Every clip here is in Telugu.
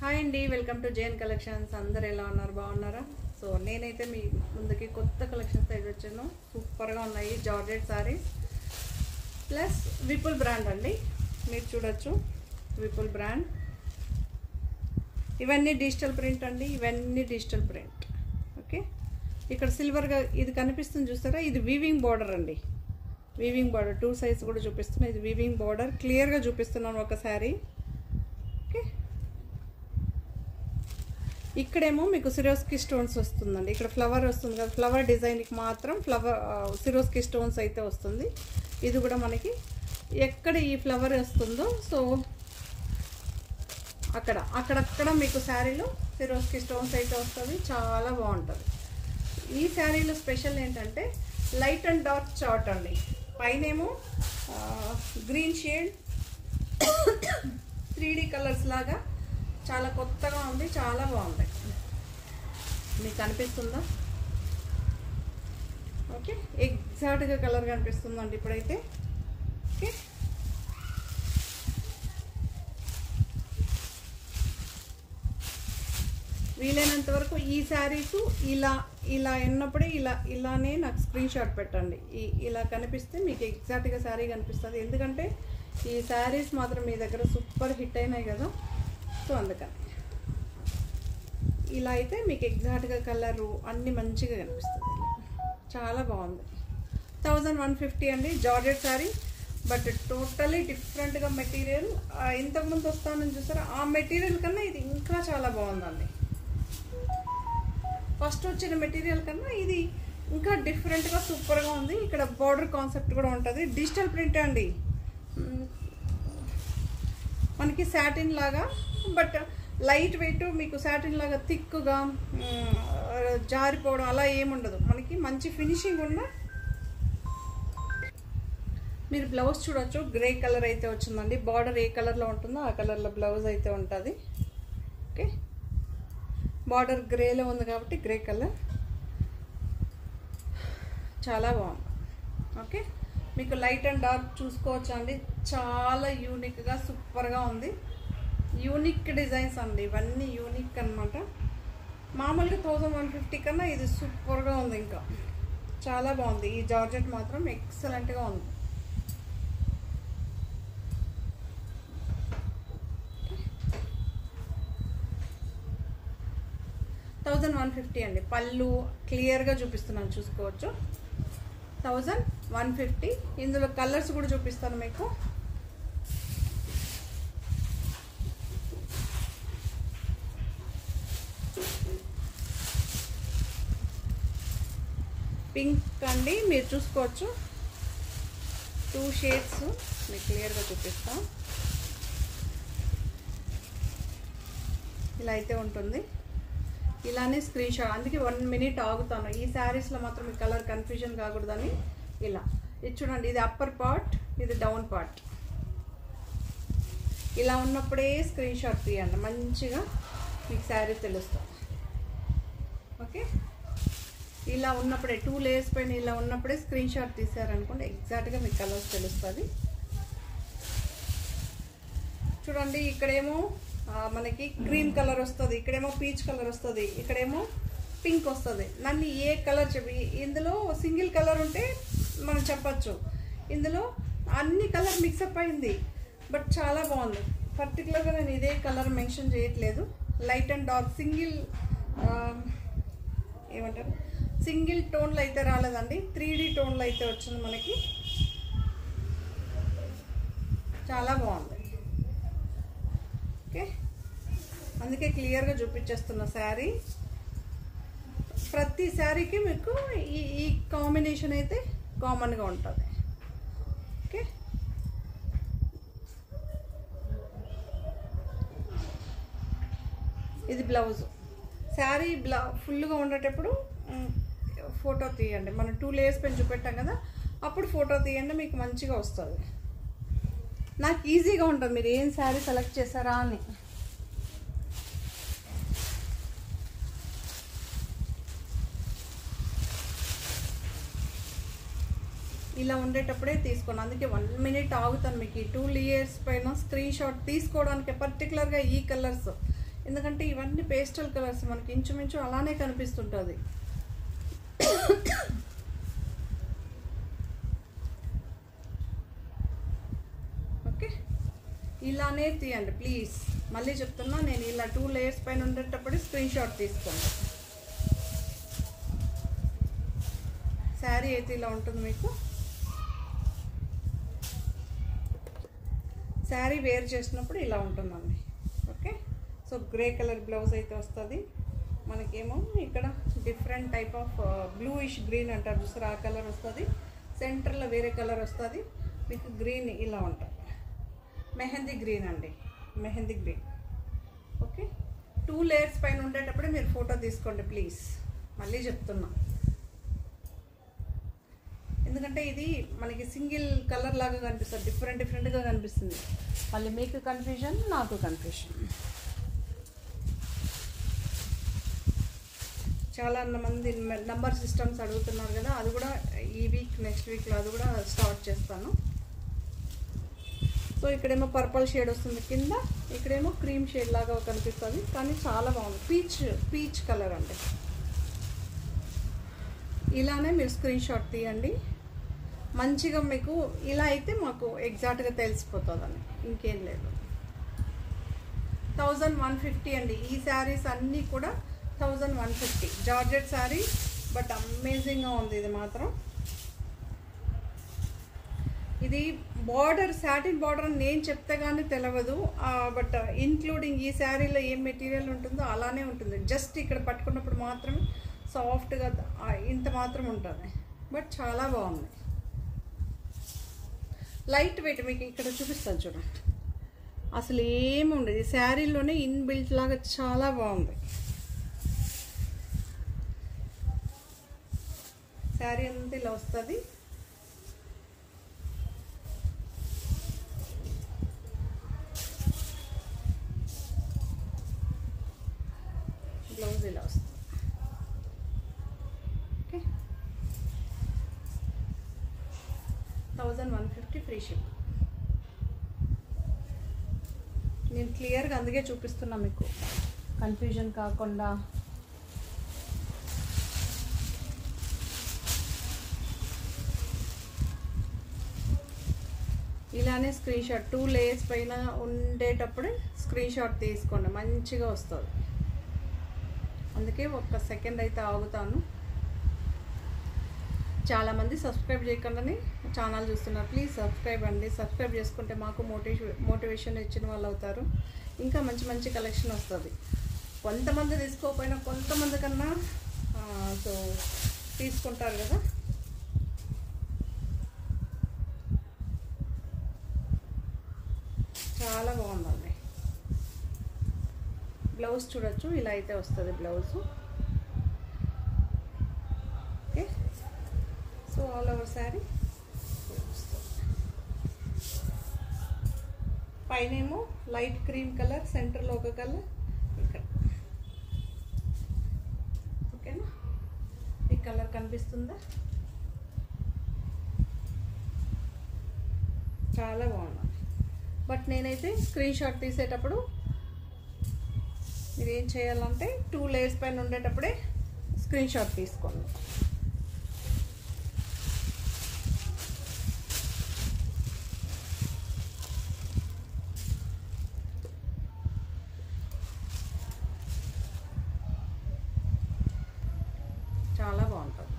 హాయ్ అండి, వెల్కమ్ టు జేఎన్ కలెక్షన్స్. అందరు ఎలా ఉన్నారు? బాగున్నారా? సో నేనైతే మీ ముందుకి కొత్త కలెక్షన్స్ అయితే వచ్చాను. సూపర్గా ఉన్నాయి georgette saris plus Vipul brand అండి. మీరు చూడొచ్చు విపుల్ బ్రాండ్. ఇవన్నీ డిజిటల్ ప్రింట్ అండి, ఇవన్నీ డిజిటల్ ప్రింట్. ఓకే, ఇక్కడ సిల్వర్గా ఇది కనిపిస్తుంది చూస్తారా, ఇది వీవింగ్ బార్డర్ అండి. వీవింగ్ బార్డర్ 2 సైజ్ కూడా చూపిస్తున్నా. ఇది వీవింగ్ బార్డర్ క్లియర్గా చూపిస్తున్నాను ఒక శారీ. ఓకే, ఇక్కడేమో మీకు సిరోస్కి స్టోన్స్ వస్తుందండి. ఇక్కడ ఫ్లవర్ వస్తుంది కదా, ఫ్లవర్ డిజైన్కి మాత్రం సిరోస్కి స్టోన్స్ అయితే వస్తుంది. ఇది కూడా మనకి ఎక్కడ ఈ ఫ్లవర్ వస్తుందో సో అక్కడక్కడ మీకు శారీలో సిరోస్కి స్టోన్స్ అయితే వస్తుంది. చాలా బాగుంటుంది. ఈ శారీలో స్పెషల్ ఏంటంటే లైట్ అండ్ డార్క్ చార్ట్ అండి. పైనేమో గ్రీన్ షేడ్ 3D కలర్స్ లాగా చాలా కొత్తగా ఉంది, చాలా బాగుంది. మీకు అనిపిస్తుందా? ఓకే, ఎగ్జాక్ట్గా కలర్ కనిపిస్తుందండి ఇప్పుడైతే. ఓకే, వీలైనంత వరకు ఈ శారీస్ ఇలా ఉన్నప్పుడే ఇలానే నాకు స్క్రీన్ షాట్ పెట్టండి. ఇలా కనిపిస్తే మీకు ఎగ్జాక్ట్గా శారీ కనిపిస్తుంది. ఎందుకంటే ఈ శారీస్ మాత్రం మీ దగ్గర సూపర్ హిట్ అయినాయి కదా, సో అందుకని ఇలా అయితే మీకు ఎగ్జాక్ట్గా కలరు అన్నీ మంచిగా కనిపిస్తుంది. చాలా బాగుంది. 1150 అండి జార్జెట్ శారీ. బట్ టోటలీ డిఫరెంట్గా మెటీరియల్. ఇంతకుముందు వస్తానని చూసారా, ఆ మెటీరియల్ కన్నా ఇది ఇంకా చాలా బాగుందండి. ఫస్ట్ వచ్చిన మెటీరియల్ కన్నా ఇది ఇంకా డిఫరెంట్గా సూపర్గా ఉంది. ఇక్కడ బార్డర్ కాన్సెప్ట్ కూడా ఉంటుంది. డిజిటల్ ప్రింట్ అండి, మనకి సాటిన్ లాగా, బట్ లైట్ వెయిట్. మీకు సాటిన్ లాగా థిక్గా జారిపోవడం అలా ఏముండదు. మనకి మంచి ఫినిషింగ్ ఉన్న. మీరు బ్లౌజ్ చూడొచ్చు, గ్రే కలర్ అయితే వచ్చిందండి. బార్డర్ ఏ కలర్లో ఉంటుందో ఆ కలర్లో బ్లౌజ్ అయితే ఉంటుంది. ఓకే, బార్డర్ గ్రేలో ఉంది కాబట్టి గ్రే కలర్ చాలా బాగుంది. ఓకే, మీకు లైట్ అండ్ డార్క్ చూసుకోవచ్చు అండి. చాలా యూనిక్గా సూపర్గా ఉంది. యూనిక్ డిజైన్స్ అండి, ఇవన్నీ యూనిక్ అనమాట. మామూలుగా 1150 కన్నా ఇది సూపర్గా ఉంది. ఇంకా చాలా బాగుంది. ఈ జార్జెట్ మాత్రం ఎక్సలెంట్గా ఉంది. $1150 అండి. పళ్ళు క్లియర్గా చూపిస్తున్నాను, చూసుకోవచ్చు. 1150. ఇందులో కలర్స్ కూడా చూపిస్తాను మీకు. పింక్ అండి, మీరు చూసుకోవచ్చు. 2 షేడ్స్ మీకు క్లియర్గా చూపిస్తాం. ఇలా అయితే ఉంటుంది. ఇలానే స్క్రీన్ షాట్, అందుకే 1 మినిట్ ఆగుతాను. ఈ శారీస్లో మాత్రం మీ కలర్ కన్ఫ్యూజన్ కాకూడదని ఇలా. ఇది చూడండి, ఇది అప్పర్ పార్ట్, ఇది డౌన్ పార్ట్. ఇలా ఉన్నప్పుడే స్క్రీన్ షాట్ తీయండి, మంచిగా మీకు శారీ తెలుస్తుంది. ఓకే, ఇలా ఉన్నప్పుడే 2 లేయర్స్ పైన ఇలా ఉన్నప్పుడే స్క్రీన్ షాట్ తీసారనుకోండి, ఎగ్జాక్ట్గా మీకు కలర్స్ తెలుస్తుంది. చూడండి, ఇక్కడేమో మనకి క్రీమ్ కలర్ వస్తుంది, ఇక్కడేమో పీచ్ కలర్ వస్తుంది, ఇక్కడేమో పింక్ వస్తుంది. నన్ను ఏ కలర్ చెప్పి, ఇందులో సింగిల్ కలర్ ఉంటే మనం చెప్పచ్చు. ఇందులో అన్ని కలర్ మిక్సప్ అయింది, బట్ చాలా బాగుంది. పర్టికులర్గా నేను ఇదే కలర్ మెన్షన్ చేయట్లేదు. లైట్ అండ్ డార్క్ సింగిల్ ఏమంటారు, సింగిల్ టోన్లో అయితే రాలేదండి, 3D టోన్లో అయితే వచ్చింది మనకి. చాలా బాగుంది. ఓకే, అందుకే క్లియర్గా చూపించేస్తున్న శారీ. ప్రతి శారీకి మీకు ఈ కాంబినేషన్ అయితే కామన్గా ఉంటుంది. ఓకే, ఇది బ్లౌజ్. శారీ ఫుల్గా ఉండేటప్పుడు ఫోటో తీయండి. మనం 2 లేయర్స్ పైన చూపెట్టాం కదా, అప్పుడు ఫోటో తీయండి, మీకు మంచిగా వస్తుంది. నాకు ఈజీగా ఉంటుంది మీరు ఏం శారీ సెలెక్ట్ చేశారా అని. ఇలా ఉండేటప్పుడే తీసుకోండి. అందుకే 1 మినిట్ ఆగుతాను. మీకు ఈ 2 లేయర్స్ పైన స్క్రీన్ షాట్ తీసుకోవడానికి పర్టికులర్గా ఈ కలర్స్ ఎందుకంటే ఇవన్నీ పేస్టల్ కలర్స్ మనకి ఇంచుమించు అలానే కనిపిస్తుంటుంది. ఓకే, ఇలానే తీయండి ప్లీజ్. మళ్ళీ చెప్తున్నా, నేను ఇలా 2 లేయర్స్ పైన ఉండేటప్పుడు స్క్రీన్ షాట్ తీసుకోండి. శారీ అయితే ఇలా ఉంటుంది మీకు. శారీ వేర్ చేసినప్పుడు ఇలా ఉంటుందండి. Okay, so grey colour blouse అయితే వస్తుంది. మనకేమో ఇక్కడ different type of bluish green అంటారు చూసారు, ఆ కలర్ వస్తుంది. సెంటర్లో వేరే కలర్ వస్తుంది మీకు. గ్రీన్ ఇలా ఉంటుంది, మెహందీ గ్రీన్ అండి, మెహందీ గ్రీన్. ఓకే, 2 లేయర్స్ పైన ఉండేటప్పుడే మీరు ఫోటో తీసుకోండి ప్లీజ్. మళ్ళీ చెప్తున్నా, ఎందుకంటే ఇది మనకి సింగిల్ కలర్ లాగా కనిపిస్తుంది, డిఫరెంట్గా కనిపిస్తుంది. మళ్ళీ మీకు కన్ఫ్యూజన్, నాకు కన్ఫ్యూజన్. చాలా మంది నంబర్ సిస్టమ్స్ అడుగుతున్నారు కదా, అది కూడా ఈ వీక్ నెక్స్ట్ వీక్లో అది కూడా స్టార్ట్ చేస్తాను. సో ఇక్కడేమో పర్పుల్ షేడ్ వస్తుంది కింద, ఇక్కడేమో క్రీమ్ షేడ్ లాగా కనిపిస్తుంది, కానీ చాలా బాగుంది. పీచ్ కలర్ అండి. ఇలానే మీరు స్క్రీన్ షాట్ తీయండి మంచిగా. మీకు ఇలా అయితే మాకు ఎగ్జాక్ట్గా తెలిసిపోతుందని, ఇంకేం లేదు. 1150 అండి. ఈ శారీస్ అన్నీ కూడా 1150 జార్జెట్ శారీ, బట్ అమేజింగ్గా ఉంది ఇది మాత్రం. ఇది బార్డర్ సాటిన్ బార్డర్ అని నేను చెప్తే కానీ తెలియదు, బట్ ఇన్క్లూడింగ్ ఈ శారీలో ఏం మెటీరియల్ ఉంటుందో అలానే ఉంటుంది. జస్ట్ ఇక్కడ పట్టుకున్నప్పుడు మాత్రమే సాఫ్ట్గా ఇంత మాత్రం ఉంటుంది, బట్ చాలా బాగుంది. Light weight. మీకు ఇక్కడ చూపిస్తాను చూడండి, అసలు ఏమి ఉండదు. ఈ శారీలోనే ఇన్బిల్ట్ లాగా చాలా బాగుంది. శారీ అంతా ఇలా వస్తుంది. బ్లౌజ్ ఇలా వస్తుంది. Okay, 1150 free ship. నేను క్లియర్గా అందుకే చూపిస్తున్నా మీకు, కన్ఫ్యూజన్ కాకుండా. ఇలానే స్క్రీన్ షాట్ 2 లేయర్స్ పైన ఉండేటప్పుడే స్క్రీన్ షాట్ తీసుకోండి, మంచిగా వస్తుంది. అందుకే ఒక్క సెకండ్ అయితే ఆగుతాను. చాలామంది సబ్స్క్రైబ్ చేయకుండానే ఛానల్ చూస్తున్నారు. ప్లీజ్ సబ్స్క్రైబ్ అండి. సబ్స్క్రైబ్ చేసుకుంటే మాకు మోటివేషన్ ఇచ్చిన వాళ్ళు అవుతారు. ఇంకా మంచి మంచి కలెక్షన్ వస్తుంది. కొంతమంది తీసుకోకపోయినా కొంతమంది కన్నా సో తీసుకుంటారు కదా. చాలా బాగుందండి. బ్లౌజ్ చూడొచ్చు, ఇలా అయితే వస్తుంది blouse. Okay, so all over sari పైనేమో లైట్ క్రీమ్ కలర్, సెంటర్లో ఒక కలర్, ఇక్కడ ఓకేనా. ఈ కలర్ కనిపిస్తుందా? చాలా బాగుంది. బట్ నేనైతే స్క్రీన్ షాట్ తీసేటప్పుడు మీరు ఏం చేయాలంటే 2 లేయర్స్ పైన ఉండేటప్పుడే స్క్రీన్ షాట్ తీసుకోండి. చాలా బాగుంటుంది.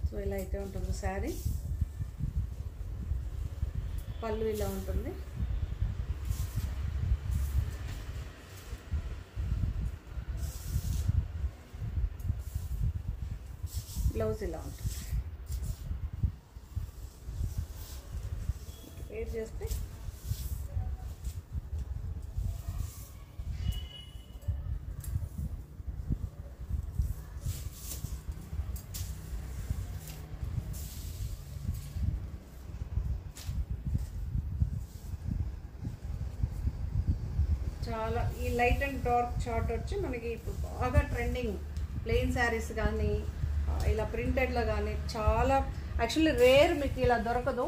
సో ఇలా అయితే ఉంటుంది శారీ. పళ్ళు ఇలా ఉంటుంది. బ్లౌజ్ ఇలా ఉంటుంది. వేర్ చేస్తే చాలా ఈ లైట్ అండ్ డార్క్ చార్ట్ వచ్చి మనకి ఇప్పుడు బాగా ట్రెండింగ్ ప్లెయిన్ శారీస్ కానీ ఇలా ప్రింటెడ్లో కానీ చాలా యాక్చువల్లీ రేర్, మీకు ఇలా దొరకదు.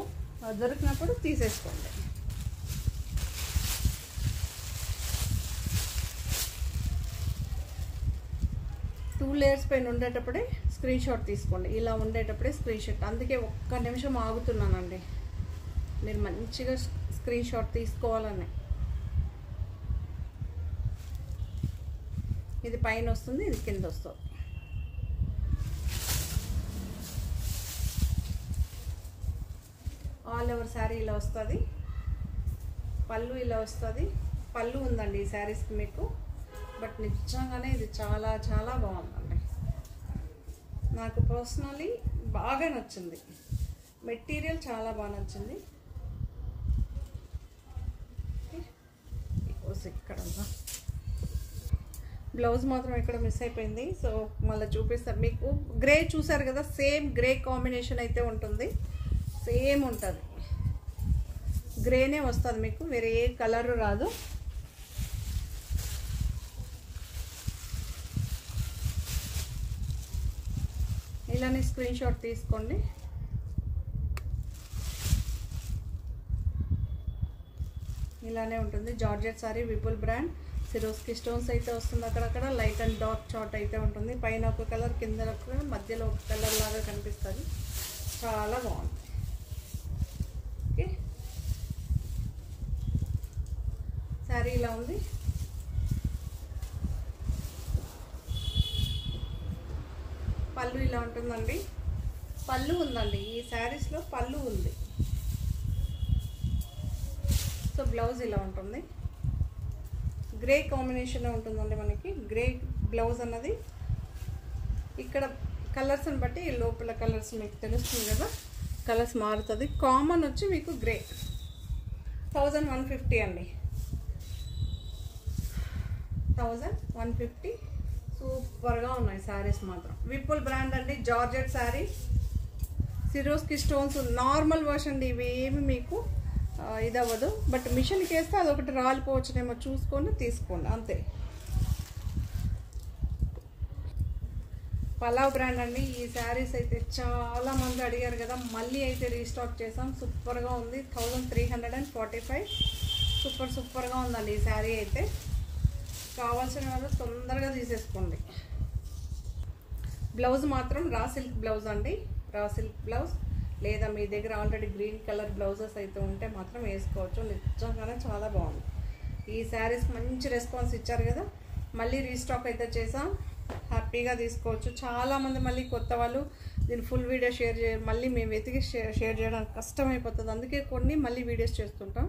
దొరికినప్పుడు తీసేసుకోండి. టూ లేయర్స్ పైన ఉండేటప్పుడే స్క్రీన్ షాట్ తీసుకోండి. ఇలా ఉండేటప్పుడే స్క్రీన్ షాట్. అందుకే ఒక్క నిమిషం ఆగుతున్నానండి, మీరు మంచిగా స్క్రీన్ షాట్ తీసుకోవాలని. ఇది పైన వస్తుంది, ఇది కింద వస్తుంది. ఆల్ ఓవర్ శారీ ఇలా వస్తుంది. పళ్ళు ఇలా వస్తుంది. పళ్ళు ఉందండి ఈ శారీస్కి మీకు. బట్ నిజంగానే ఇది చాలా చాలా బాగుందండి. నాకు పర్సనలీ బాగా నచ్చింది. మెటీరియల్ చాలా బాగా నచ్చింది. ఇక్కడ బ్లౌజ్ మాత్రం ఇక్కడ మిస్ అయిపోయింది. సో మళ్ళీ చూపిస్తాను మీకు. గ్రే చూసారు కదా, సేమ్ గ్రే కాంబినేషన్ అయితే ఉంటుంది. సేమ్ ఉంటుంది, గ్రేనే వస్తుంది మీకు, వేరే ఏ కలర్ రాదు. ఇలానే స్క్రీన్ షాట్ తీసుకోండి. ఇలానే ఉంటుంది. Georgette sorry, Vipul brand. Swarovski stones అయితే వస్తుంది. అక్కడక్కడ లైట్ అండ్ డార్క్ చాట్ అయితే ఉంటుంది. పైన ఒక కలర్, కింద ఒక కలర్, మధ్యలో ఒక కలర్ లాగా కనిపిస్తుంది. చాలా బాగుంది. ఓకే, శారీ ఇలా ఉంది. పళ్ళు ఇలా ఉంటుందండి. పళ్ళు ఉందండి ఈ శారీస్లో, పళ్ళు ఉంది. సో బ్లౌజ్ ఇలా ఉంటుంది. గ్రే కాంబినేషన్ ఉంటుందండి మనకి. గ్రే బ్లౌజ్ అన్నది ఇక్కడ కలర్స్ని బట్టి లోపల కలర్స్ మీకు తెలుస్తుంది కదా, కలర్స్ మారుతుంది. కామన్ వచ్చి మీకు గ్రే. 1150 అండి, 1150. సూపర్గా ఉన్నాయి శారీస్ మాత్రం. విపుల్ బ్రాండ్ అండి, georgette sari, Swarovski stones. Normal version అండి, ఇవేమి మీకు ఇది అవ్వదు. బట్ మిషన్కి వేస్తే అదొకటి రాలిపోవచ్చునేమో, చూసుకొని తీసుకోండి అంతే. పలావ్ బ్రాండ్ అండి. ఈ శారీస్ అయితే చాలా మంది అడిగారు కదా, మళ్ళీ అయితే రీస్టాక్ చేసాం. సూపర్గా ఉంది. 1345. సూపర్గా ఉందండి ఈ శారీ అయితే. కావాల్సిన వాళ్ళు తొందరగా తీసేసుకోండి. బ్లౌజ్ మాత్రం రా సిల్క్ బ్లౌజ్ అండి, రా సిల్క్ బ్లౌజ్. లేదా మీ దగ్గర ఆల్రెడీ గ్రీన్ కలర్ బ్లౌజెస్ అయితే ఉంటే మాత్రం వేసుకోవచ్చు. నిజంగానే చాలా బాగుంది. ఈ శారీస్ మంచి రెస్పాన్స్ ఇచ్చారు కదా, మళ్ళీ రీస్టాక్ అయితే చేసాం. హ్యాపీగా తీసుకోవచ్చు. చాలామంది మళ్ళీ కొత్త వాళ్ళు దీని ఫుల్ వీడియో షేర్ చేయరు, మళ్ళీ మేము వెతికి షేర్ చేయడానికి కష్టమైపోతుంది. అందుకే కొన్ని మళ్ళీ వీడియోస్ చేస్తుంటాం.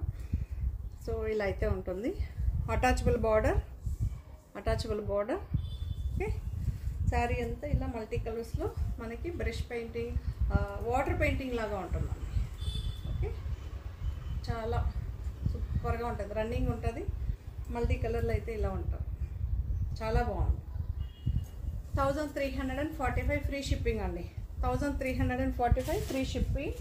సో ఇలా అయితే ఉంటుంది. Attachable border. ఓకే, శారీ అంతా ఇలా మల్టీ కలర్స్లో మనకి బ్రష్ పెయింటింగ్, వాటర్ పెయింటింగ్ లాగా ఉంటుందండి. ఓకే, చాలా సూపర్గా ఉంటుంది. రన్నింగ్ ఉంటుంది. మల్టీ కలర్లో అయితే ఇలా ఉంటుంది. చాలా బాగుంది. 1345 ఫ్రీ షిప్పింగ్ అండి. 1345 ఫ్రీ షిప్పింగ్.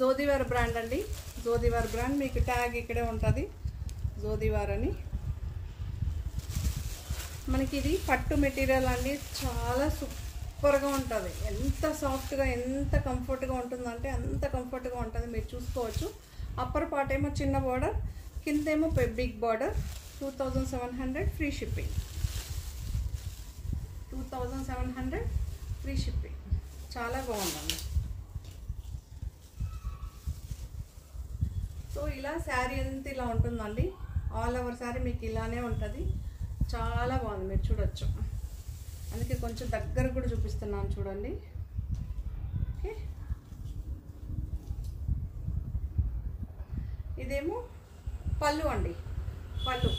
జోదివార్ బ్రాండ్ అండి. జోదివార్ బ్రాండ్ మీకు ట్యాగ్ ఇక్కడే ఉంటుంది, జోదివార్ అని. మనకి ఇది పట్టు మెటీరియల్ అండి. చాలా సూపర్గా ఉంటుంది. ఎంత సాఫ్ట్గా, ఎంత కంఫర్ట్గా ఉంటుందంటే అంత కంఫర్ట్గా ఉంటుంది. మీరు చూసుకోవచ్చు. అప్పర్ పార్ట్ ఏమో చిన్న బార్డర్, కిందేమో big border. 2700 free shipping. 2700 free shipping. చాలా బాగుందండి. సో ఇలా శారీ అంతా ఇలా ఉంటుందండి. ఆల్ ఓవర్ శారీ మీకు ఇలానే ఉంటుంది. చాలా బాగుంది, మీరు చూడొచ్చు. అందుకే కొంచెం దగ్గర కూడా చూపిస్తున్నాను, చూడండి. ఓకే, ఇదేమో పళ్ళు అండి. పళ్ళు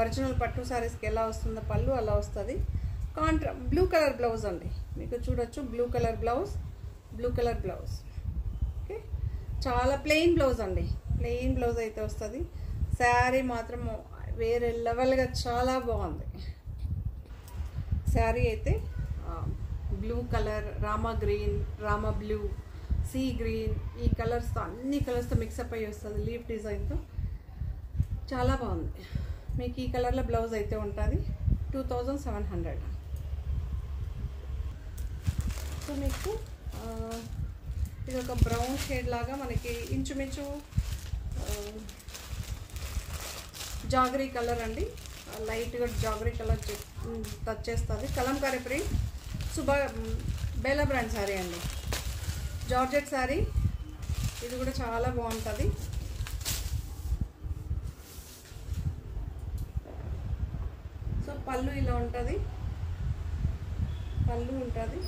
ఒరిజినల్ పట్టు శారీస్కి ఎలా వస్తుందో పళ్ళు అలా వస్తుంది. బ్లూ కలర్ బ్లౌజ్ అండి, మీకు చూడొచ్చు. Blue colour blouse. ఓకే, చాలా ప్లెయిన్ బ్లౌజ్ అండి. ప్లెయిన్ బ్లౌజ్ అయితే వస్తుంది. శారీ మాత్రం వేరే లెవెల్గా చాలా బాగుంది. శారీ అయితే blue colour, Rama green, Rama blue, sea green, ఈ కలర్స్తో, అన్ని కలర్స్తో మిక్సప్ అయ్యి వస్తుంది. లీఫ్ డిజైన్తో చాలా బాగుంది. మీకు ఈ కలర్లో బ్లౌజ్ అయితే ఉంటుంది 2700. సో మీకు ఇది ఒక బ్రౌన్ షేడ్ లాగా మనకి ఇంచుమించు జాగరీ కలర్ అండి, లైట్గా జాగరీ కలర్ టచ్ చేస్తుంది. కలంకారీ ప్రింట్ బేలా బ్రాండ్ శారీ అండి, జార్జెట్ శారీ. ఇది కూడా చాలా బాగుంటుంది. సో పళ్ళు ఇలా ఉంటుంది, పళ్ళు ఉంటుంది.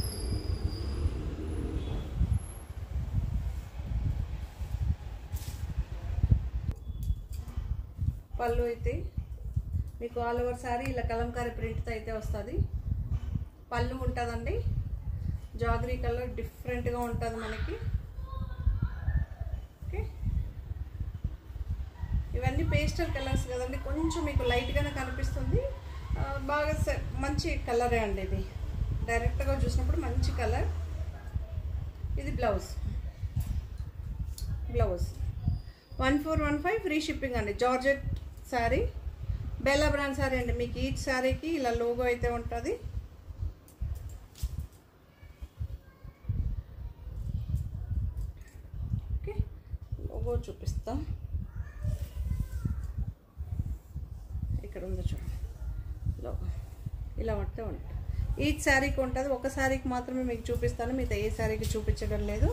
పళ్ళు అయితే మీకు ఆల్ ఓవర్ శారీ ఇలా కలంకారీ ప్రింట్తో అయితే వస్తుంది. పళ్ళు ఉంటుందండి, జాగరీ కలర్ డిఫరెంట్గా ఉంటుంది మనకి. ఓకే, ఇవన్నీ పేస్టల్ కలర్స్ కదండి, కొంచెం మీకు లైట్గానే కనిపిస్తుంది. బాగా మంచి కలరే అండి, ఇది డైరెక్ట్గా చూసినప్పుడు మంచి కలర్. ఇది బ్లౌజ్ 1415 ఫ్రీ షిప్పింగ్ అండి. జార్జెట్ శారీ, బేలా బ్రాండ్ శారీ అండి. మీకు ఈచ్ శారీకి ఇలా లోగో అయితే ఉంటుంది. ఓకే, లోగో చూపిస్తాం. ఇక్కడ ఉందో చూడండి లోగో, ఇలా పడితే ఉంటుంది. ఈచ్ శారీకి ఉంటుంది. ఒక శారీకి మాత్రమే మీకు చూపిస్తాను, మిగతా ఏ శారీకి చూపించడం లేదు.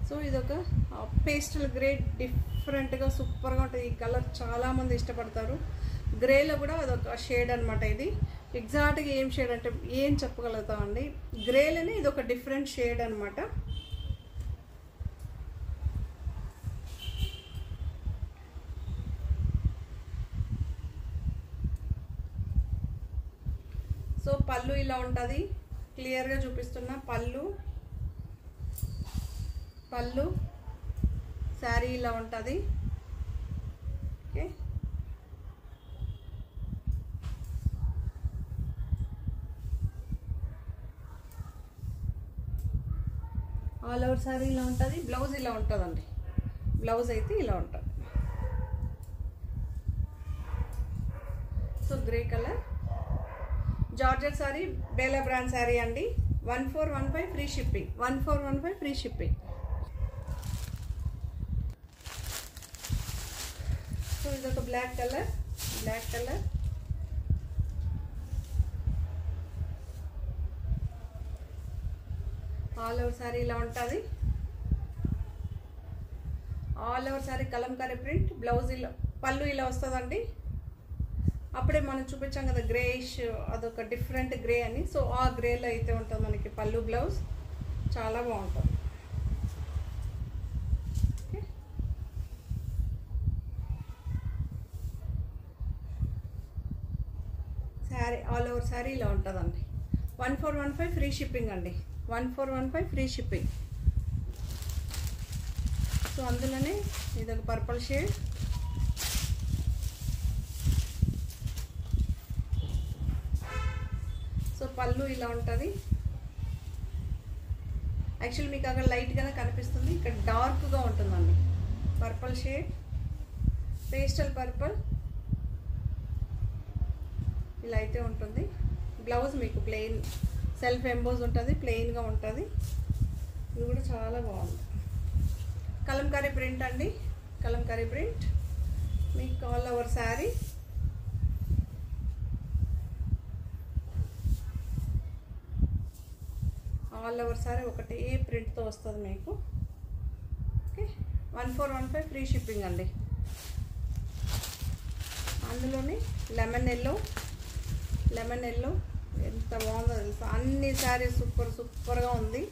సో ఇదొక పేస్టల్ గ్రే, డిఫరెంట్గా సూపర్గా ఉంటుంది. ఈ కలర్ చాలామంది ఇష్టపడతారు. గ్రేలో కూడా అదొక షేడ్ అనమాట. ఇది ఎగ్జాక్ట్గా ఏం షేడ్ అంటే ఏం చెప్పగలుగుతామండి, గ్రేలోనే ఇది ఒక డిఫరెంట్ షేడ్ అనమాట. సో పళ్ళు ఇలా ఉంటుంది, క్లియర్గా చూపిస్తున్నా. పళ్ళు శారీ ఇలా ఉంటుంది. ఓకే, ఆల్ ఓవర్ శారీ ఇలా ఉంటుంది. బ్లౌజ్ ఇలా ఉంటుందండి, బ్లౌజ్ అయితే ఇలా ఉంటుంది. So grey colour georgette sari, Bela brand sari అండి. 1415 free shipping, 1415 free shipping. So ఇదొక black colour, all over sari ఇలా ఉంటుంది. All over sari Kalamkari print, blouse ఇలా, పళ్ళు ఇలా వస్తుందండి. అప్పుడే మనం చూపించాం కదా గ్రేయిష్, అదొక డిఫరెంట్ గ్రే అని. సో ఆ గ్రేలో అయితే ఉంటుంది మనకి పళ్ళు, బ్లౌజ్ చాలా బాగుంటుంది. Okay, sari all over sari ఇలా ఉంటుందండి. 1415 ఫ్రీ షిప్పింగ్ అండి, 1415 ఫ్రీ షిప్పింగ్. సో అందులోనే ఇదొక పర్పుల్ షేడ్, సో పళ్ళు ఇలా ఉంటుంది. యాక్చువల్లీ మీకు అక్కడ లైట్గానే కనిపిస్తుంది, ఇక్కడ డార్క్గా ఉంటుందండి. పర్పుల్ షేడ్, పేస్టల్ పర్పుల్ ఇలా అయితే ఉంటుంది. బ్లౌజ్ మీకు ప్లెయిన్ సెల్ఫ్ ఎంబోజ్ ఉంటుంది, ప్లెయిన్గా ఉంటుంది. ఇది కూడా చాలా బాగుంది. కలంకారీ ప్రింట్ అండి, కలంకారీ ప్రింట్ మీకు all over sari. All over sorry ఒకటే ప్రింట్తో వస్తుంది మీకు. ఓకే, 1415 ఫ్రీ షిప్పింగ్ అండి. అందులోని లెమన్ ఎల్లో ఎంత బాగుందో తెలుసా. అన్ని శారీస్ సూపర్గా ఉంది.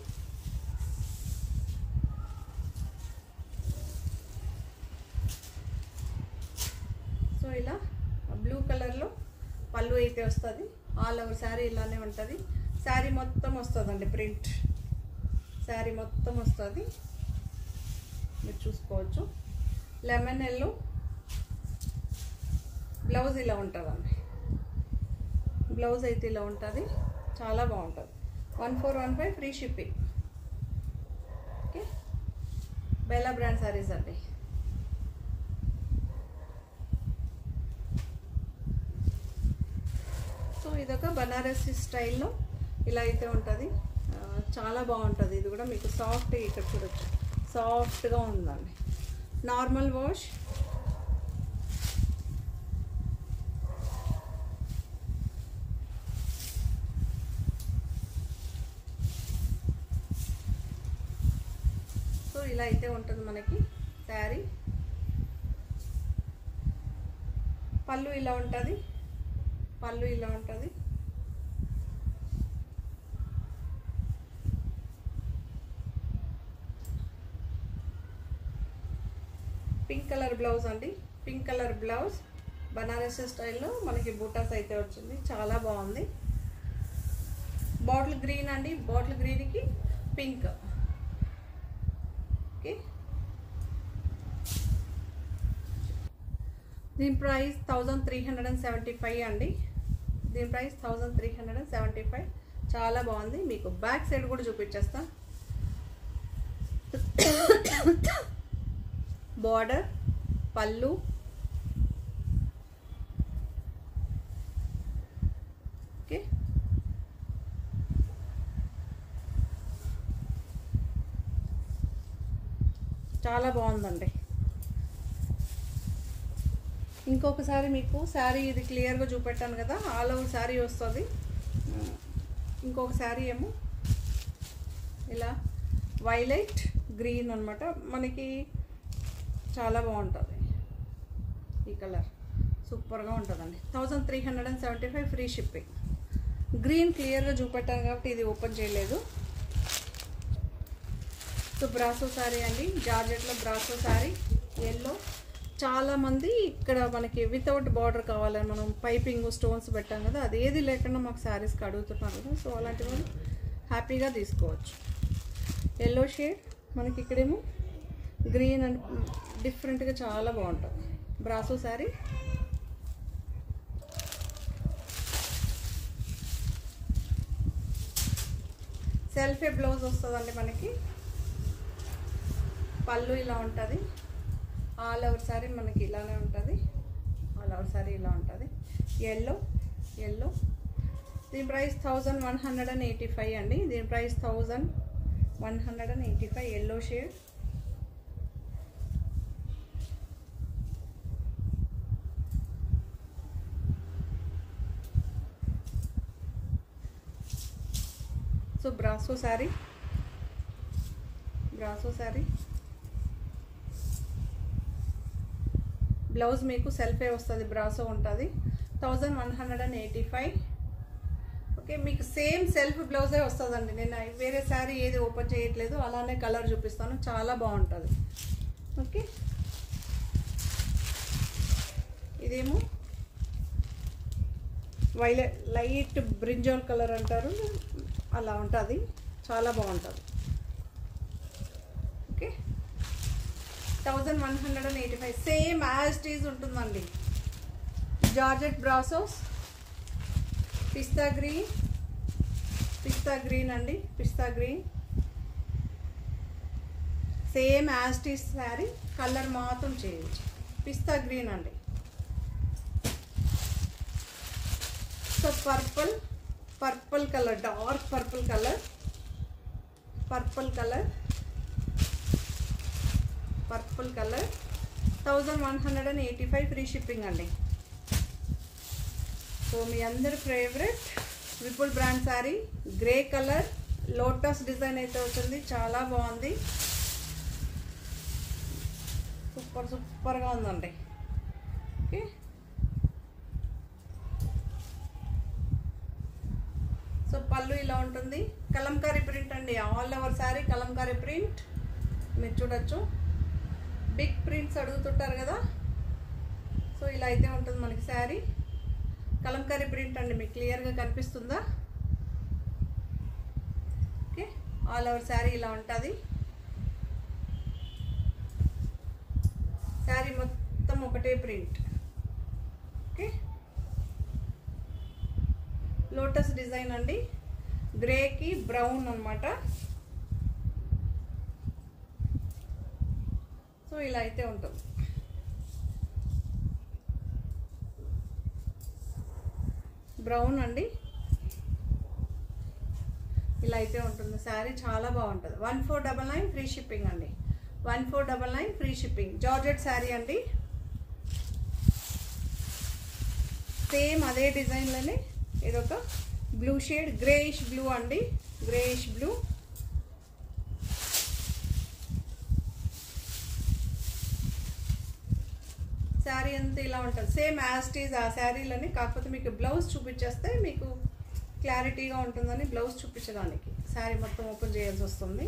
సో ఇలా బ్లూ కలర్లో పళ్ళు అయితే వస్తుంది. ఆల్ ఓవర్ శారీ ఇలానే ఉంటుంది. శారీ మొత్తం వస్తుందండి ప్రింట్, శారీ మొత్తం వస్తుంది, మీరు చూసుకోవచ్చు. లెమన్ ఎల్లో, బ్లౌజ్ ఇలా ఉంటుందండి. బ్లౌజ్ అయితే ఇలా ఉంటుంది, చాలా బాగుంటుంది. 1415 free shipping. Okay, Bela brand saris అండి. ఇదొక బనారసి స్టైల్లో ఇలా అయితే ఉంటుంది. చాలా బాగుంటుంది. ఇది కూడా మీకు సాఫ్ట్, ఇక్కడ చూడొచ్చు సాఫ్ట్గా ఉందండి. Normal wash. సో ఇలా అయితే ఉంటుంది మనకి శారీ. పళ్ళు ఇలా ఉంటుంది, పళ్ళు ఇలా ఉంటుంది. పింక్ కలర్ బ్లౌజ్ అండి, పింక్ కలర్ బ్లౌజ్ బనారసి స్టైల్లో మనకి బూటాస్ అయితే వచ్చింది. చాలా బాగుంది. బాటిల్ గ్రీన్ అండి, బాటిల్ గ్రీన్కి పింక్. ఓకే, దీని ప్రైస్ 1375 అండి. దీని ప్రైస్ 1375. చాలా బాగుంది. మీకు బ్యాక్ సైడ్ కూడా చూపించేస్తా. బార్డర్, పళ్ళు, ఓకే, చాలా బాగుందండి. ఇంకొకసారి మీకు శారీ ఇది క్లియర్గా చూపెట్టాను కదా, ఆల్ ఓవర్ శారీ వస్తుంది. ఇంకొక శారీ ఏమో ఇలా వైలెట్ గ్రీన్ అనమాట. మనకి చాలా బాగుంటుంది. ఈ కలర్ సూపర్గా ఉంటుందండి. 1375 ఫ్రీ షిప్పింగ్. గ్రీన్ క్లియర్గా చూపెట్టాను కాబట్టి ఇది ఓపెన్ చేయలేదు. సో బ్రాసో శారీ అండి, జార్జెట్లో బ్రాసో శారీ ఎల్లో. చాలామంది ఇక్కడ మనకి వితౌట్ బార్డర్ కావాలని మనం పైపింగ్ స్టోన్స్ పెట్టాం కదా, అది ఏది లేకుండా మాకు శారీస్కి అడుగుతున్నారు కదా. సో అలాంటి వాళ్ళు హ్యాపీగా తీసుకోవచ్చు. ఎల్లో షేడ్ మనకి ఇక్కడేమో గ్రీన్ అండ్ డిఫరెంట్గా చాలా బాగుంటుంది. బ్రాసో శారీ. సెల్ఫే బ్లౌజ్ వస్తుందండి మనకి. పళ్ళు ఇలా ఉంటుంది. ఆల్ ఓవర్ శారీ మనకి ఇలానే ఉంటుంది. ఆల్ ఓవర్ శారీ ఇలా ఉంటుంది. Yellow yellow. దీని ప్రైస్ 1185 అండి. దీని price 1185. Yellow shade. So brasso sari, brasso sari blouse మీకు సెల్ఫే వస్తుంది, బ్రాసో ఉంటుంది. 1185. ఓకే, మీకు సేమ్ సెల్ఫ్ బ్లౌజే వస్తుందండి. నేను వేరే శారీ ఏది ఓపెన్ చేయట్లేదు, అలానే కలర్ చూపిస్తాను. చాలా బాగుంటుంది. ఓకే, ఇదేమో వైలెట్ లైట్ బ్రింజాల్ కలర్ అంటారు, అలా ఉంటుంది. చాలా బాగుంటుంది. Okay, 1185. Same as it is ఉంటుందండి. Georgette brassos. Pista green, pista green అండి, pista green. Same as it is sari, colour మాత్రం చేంజ్. పిస్తా గ్రీన్ అండి. So purple, purple colour, dark purple colour, purple colour, purple colour. 1185 free shipping అండి. సో మీ అందరి favourite Vipul brand sari, grey colour, lotus design అయితే వచ్చింది. చాలా బాగుంది. సూపర్ సూపర్గా ఉందండి. ఓకే, సో పళ్ళు ఇలా ఉంటుంది. కలంకారీ ప్రింట్ అండి. All over sari Kalamkari print మీరు చూడొచ్చు. బిగ్ ప్రింట్స్ అడుగుతుంటారు కదా, సో ఇలా అయితే ఉంటుంది మనకి శారీ. కలంకారీ ప్రింట్ అండి. మీకు క్లియర్గా కనిపిస్తుందా? ఓకే, ఆల్ ఓవర్ శారీ ఇలా ఉంటుంది. శారీ మొత్తం ఒకటే ప్రింట్. ఓకే, లోటస్ డిజైన్ అండి. గ్రేకి బ్రౌన్ అన్నమాట. సో ఇలా అయితే ఉంటుంది. బ్రౌన్ అండి. ఇలా అయితే ఉంటుంది శారీ, చాలా బాగుంటుంది. 1499 ఫ్రీ షిప్పింగ్ అండి. 1499 ఫ్రీ షిప్పింగ్. జార్జెట్ శారీ అండి. సేమ్ అదే డిజైన్లోనే ఇదొక బ్లూ షేడ్, గ్రేయిష్ బ్లూ అండి, గ్రేయిష్ బ్లూ. శారీ అంతా ఇలా ఉంటుంది, సేమ్ యాజ్ ఇట్ ఈజ్ ఆ శారీలని. కాకపోతే మీకు బ్లౌజ్ చూపించేస్తే మీకు క్లారిటీగా ఉంటుందని బ్లౌజ్ చూపించడానికి శారీ మొత్తం ఓపెన్ చేయాల్సి వస్తుంది.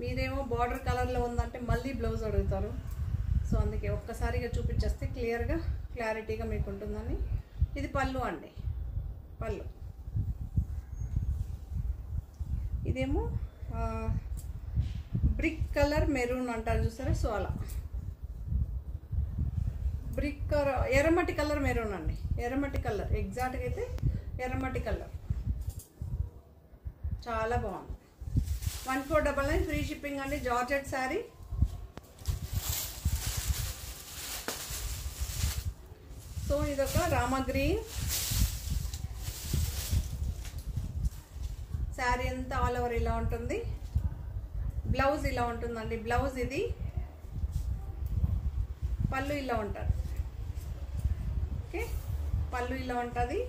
మీరేమో బార్డర్ కలర్లో ఉందంటే మళ్ళీ బ్లౌజ్ అడుగుతారు. సో అందుకే ఒక్కసారిగా చూపించేస్తే క్లియర్గా క్లారిటీగా మీకు ఉంటుందని. ఇది పళ్ళు అండి, పళ్ళు. ఇదేమో బ్రిక్ కలర్ మెరూన్ అంటారు చూసారా, సో అలా బ్రిక్ ఎర్రమట్టి కలర్ మెరూన్ అండి, ఎర్రమట్టి కలర్. ఎగ్జాక్ట్గా అయితే ఎర్రమట్టి కలర్, చాలా బాగుంది. 1499 ఫ్రీ షిప్పింగ్ అండి. జార్జెట్ శారీ. సో ఇదొక రామా గ్రీన్ శారీ అంతా ఆల్ ఓవర్ ఇలా ఉంటుంది. బ్లౌజ్ ఇలా ఉంటుందండి, బ్లౌజ్ ఇది. పళ్ళు ఇలా ఉంటుంది. ఓకే, పళ్ళు ఇలా ఉంటుంది.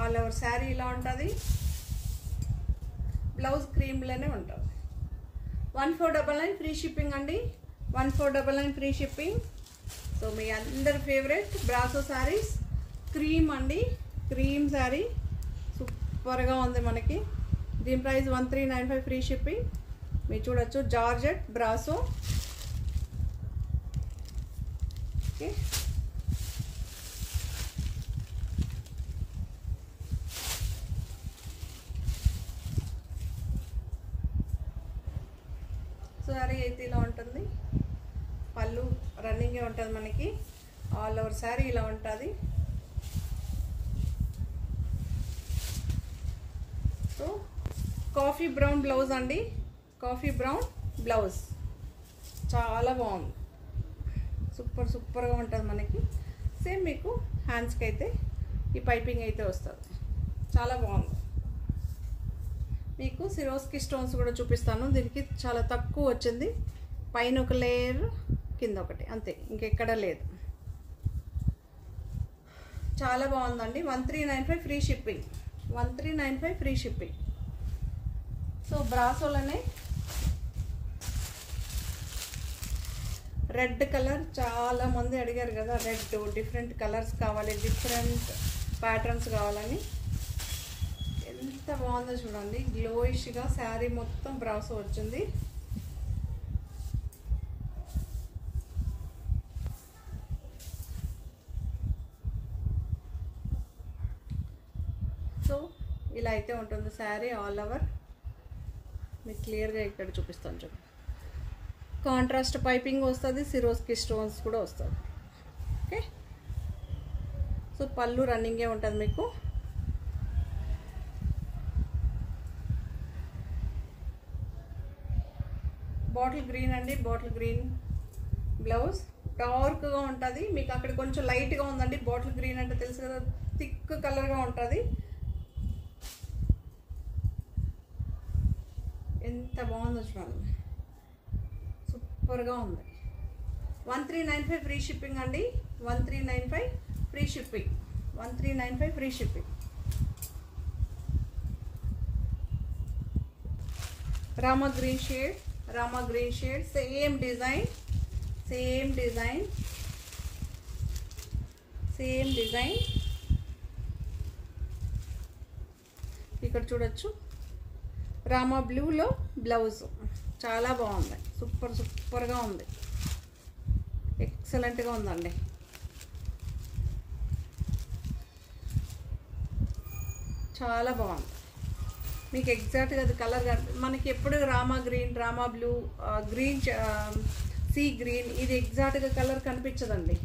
ఆల్ ఓవర్ శారీ ఇలా ఉంటుంది. బ్లౌజ్ క్రీమ్లోనే ఉంటుంది. 1499 ఫ్రీ షిప్పింగ్ అండి. 1499 ఫ్రీ షిప్పింగ్. సో మీ అందరి ఫేవరెట్ బ్రాసో శారీస్, క్రీమ్ అండి, క్రీమ్ శారీ సూపర్గా ఉంది మనకి. దీని ప్రైస్ 1395 ఫ్రీ షిప్పింగ్. మీరు చూడొచ్చు, జార్జెట్ బ్రాసో. ఓకే, శారీ అయితే ఇలా ఉంటుంది. పళ్ళు రన్నింగే ఉంటుంది మనకి. ఆల్ ఓవర్ శారీ ఇలా ఉంటుంది. సో కాఫీ బ్రౌన్ బ్లౌజ్ అండి, కాఫీ బ్రౌన్ బ్లౌజ్ చాలా బాగుంది. సూపర్గా ఉంటుంది మనకి. సేమ్ మీకు హ్యాండ్స్కి అయితే ఈ పైపింగ్ అయితే వస్తుంది, చాలా బాగుంది. మీకు సిరోస్కి స్టోన్స్ కూడా చూపిస్తాను. దీనికి చాలా తక్కువ వచ్చింది, పైన ఒక లేయర్, కింద ఒకటి, అంతే, ఇంకెక్కడ లేదు. చాలా బాగుందండి. 1395 free shipping. 1395 free shipping. So బ్రాసోలోనే రెడ్ కలర్ చాలా మంది అడిగారు కదా, రెడ్ డిఫరెంట్ కలర్స్ కావాలి, డిఫరెంట్ ప్యాటర్న్స్ కావాలని. ఎంత బాగుందో చూడండి, గ్లోయిష్గా శారీ మొత్తం బ్రాసో వచ్చింది. సో ఇలా అయితే ఉంటుంది శారీ ఆల్ ఓవర్. మీకు క్లియర్గా ఇక్కడ చూపిస్తాను చూడండి. కాంట్రాస్ట్ పైపింగ్ వస్తుంది, సిరోస్కి స్టోన్స్ కూడా వస్తుంది. ఓకే, సో పళ్ళు రన్నింగే ఉంటుంది మీకు. బాటిల్ గ్రీన్ అండి, బాటిల్ గ్రీన్ బ్లౌజ్. డార్క్గా ఉంటుంది మీకు, అక్కడ కొంచెం లైట్గా ఉందండి. బాటిల్ గ్రీన్ అంటే తెలుసు కదా, థిక్ కలర్గా ఉంటుంది. ఎంత బాగుందో చూడండి, సూపర్గా ఉంది. 1395 ఫ్రీ షిప్పింగ్ అండి. 1395 free shipping. 1395 free shipping. Rama green shade, Rama green shade. Same design, same design, same design. ఇక్కడ చూడొచ్చు, రామా బ్లూలో బ్లౌజ్ చాలా బాగుంది. సూపర్గా ఉంది, ఎక్సలెంట్గా ఉందండి. చాలా బాగుంది. మీకు ఎగ్జాక్ట్గా అది కలర్ మనకి ఎప్పుడు Rama green, Rama blue, green, sea green, ఇది ఎగ్జాక్ట్గా కలర్ కనిపించదండి.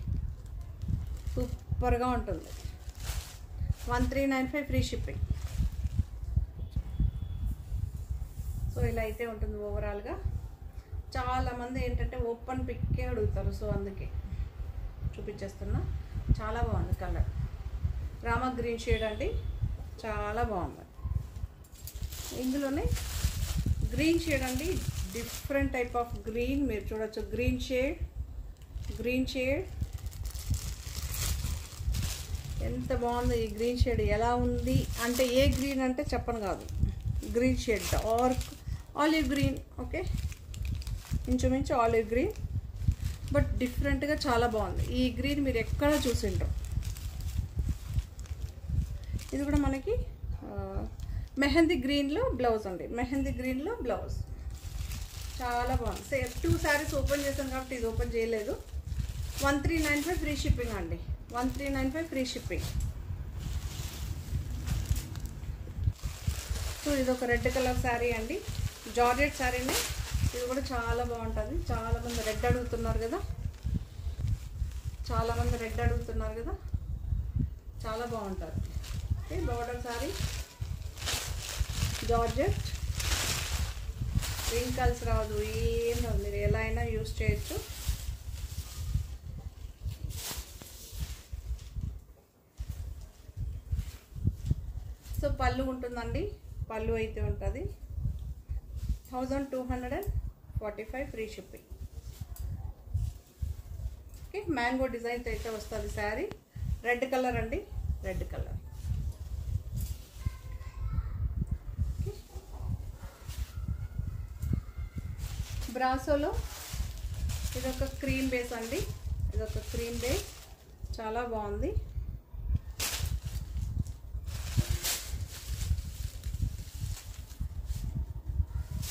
సూపర్గా ఉంటుంది. 1395 ఫ్రీ షిప్పింగ్. సో ఇలా అయితే ఉంటుంది ఓవరాల్గా. చాలామంది ఏంటంటే ఓపెన్ పిక్కే అడుగుతారు, సో అందుకే చూపించేస్తున్నా. చాలా బాగుంది కలర్. రామా గ్రీన్ షేడ్ అండి, చాలా బాగుంది. ఇందులోనే గ్రీన్ షేడ్ అండి, డిఫరెంట్ టైప్ ఆఫ్ గ్రీన్ మీరు చూడొచ్చు. గ్రీన్ షేడ్ ఎంత బాగుంది. ఈ గ్రీన్ షేడ్ ఎలా ఉంది అంటే, ఏ గ్రీన్ అంటే చెప్పను కాదు, green shade dark olive green. Okay, ఇంచుమించు ఆలివ్ గ్రీన్, బట్ డిఫరెంట్గా చాలా బాగుంది. ఈ గ్రీన్ మీరు ఎక్కడ చూసిండ్రు. ఇది కూడా మనకి మెహందీ గ్రీన్లో బ్లౌజ్ అండి, మెహందీ గ్రీన్లో బ్లౌజ్ చాలా బాగుంది. 2 శారీస్ ఓపెన్ చేశాను కాబట్టి ఇది ఓపెన్ చేయలేదు. 1395 ఫ్రీ షిప్పింగ్ అండి, 1395 ఫ్రీ షిప్పింగ్. సో ఇది ఒక రెడ్ కలర్ శారీ అండి, జార్జెట్ శారీనే. ఇది కూడా చాలా బాగుంటుంది. చాలామంది రెడ్ అడుగుతున్నారు కదా, చాలా బాగుంటుంది. Okay, border sari, georgette, wrinkles రాదు, ఏం రాదు, మీరు ఎలా అయినా యూజ్ చేయొచ్చు. సో పళ్ళు ఉంటుందండి, పళ్ళు అయితే ఉంటుంది. 1245 free shipping. Okay, mango design అయితే వస్తుంది శారీ. రెడ్ కలర్ అండి, రెడ్ కలర్. బ్రాసోలో ఇదొక క్రీమ్ బేస్ అండి, ఇదొక క్రీమ్ బేస్, చాలా బాగుంది.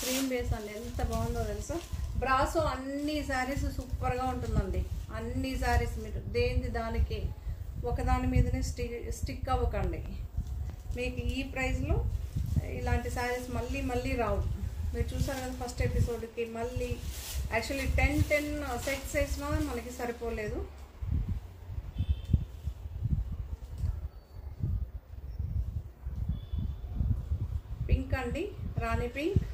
క్రీమ్ బేస్ అండి, ఎంత బాగుందో తెలుసా. బ్రాసో అన్ని శారీస్ సూపర్గా ఉంటుందండి. అన్ని శారీస్ మీరు దేని దానికి ఒకదాని మీదనే స్టిక్ అవ్వకండి. మీకు ఈ ప్రైస్లో ఇలాంటి శారీస్ మళ్ళీ రావు. మీరు చూసారు కదా ఫస్ట్ ఎపిసోడ్కి. మళ్ళీ యాక్చువల్లీ 10 సెట్స్ వేసినా మనకి సరిపోలేదు. పింక్ అండి, రాణి పింక్,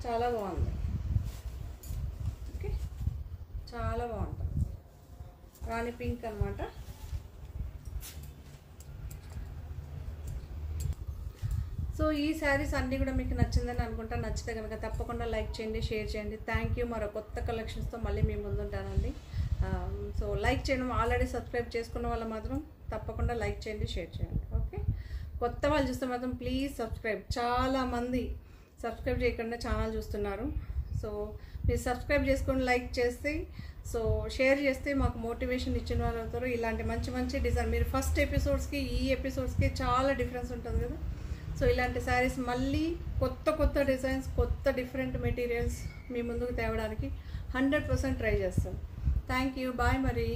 చాలా బాగుంది. ఓకే, చాలా బాగుంటుంది. రాణి పింక్ అన్నమాట. సో ఈ శారీస్ అన్నీ కూడా మీకు నచ్చిందని అనుకుంటా. నచ్చితే కనుక తప్పకుండా లైక్ చేయండి, షేర్ చేయండి. Thank you. మరో కొత్త కలెక్షన్స్తో మళ్ళీ మీ ముందుంటానండి. సో లైక్ చేయడం, ఆల్రెడీ సబ్స్క్రైబ్ చేసుకున్న వాళ్ళు మాత్రం తప్పకుండా లైక్ చేయండి, షేర్ చేయండి. ఓకే, కొత్త వాళ్ళు చూస్తే మాత్రం ప్లీజ్ సబ్స్క్రైబ్. చాలామంది సబ్స్క్రైబ్ చేయకుండా ఛానల్ చూస్తున్నారు. సో మీరు సబ్స్క్రైబ్ చేసుకొని లైక్ చేస్తే, సో షేర్ చేస్తే మాకు మోటివేషన్ ఇచ్చిన వాళ్ళు అవుతారు. ఇలాంటి మంచి డిజైన్ మీరు ఫస్ట్ ఎపిసోడ్స్కి ఈ ఎపిసోడ్స్కి చాలా డిఫరెన్స్ ఉంటుంది కదా. సో ఇలాంటి శారీస్ మళ్ళీ కొత్త డిజైన్స్, కొత్త డిఫరెంట్ మెటీరియల్స్ మీ ముందుకు తేవడానికి 100% ట్రై చేస్తాం. థ్యాంక్ యూ, బాయ్ మరి.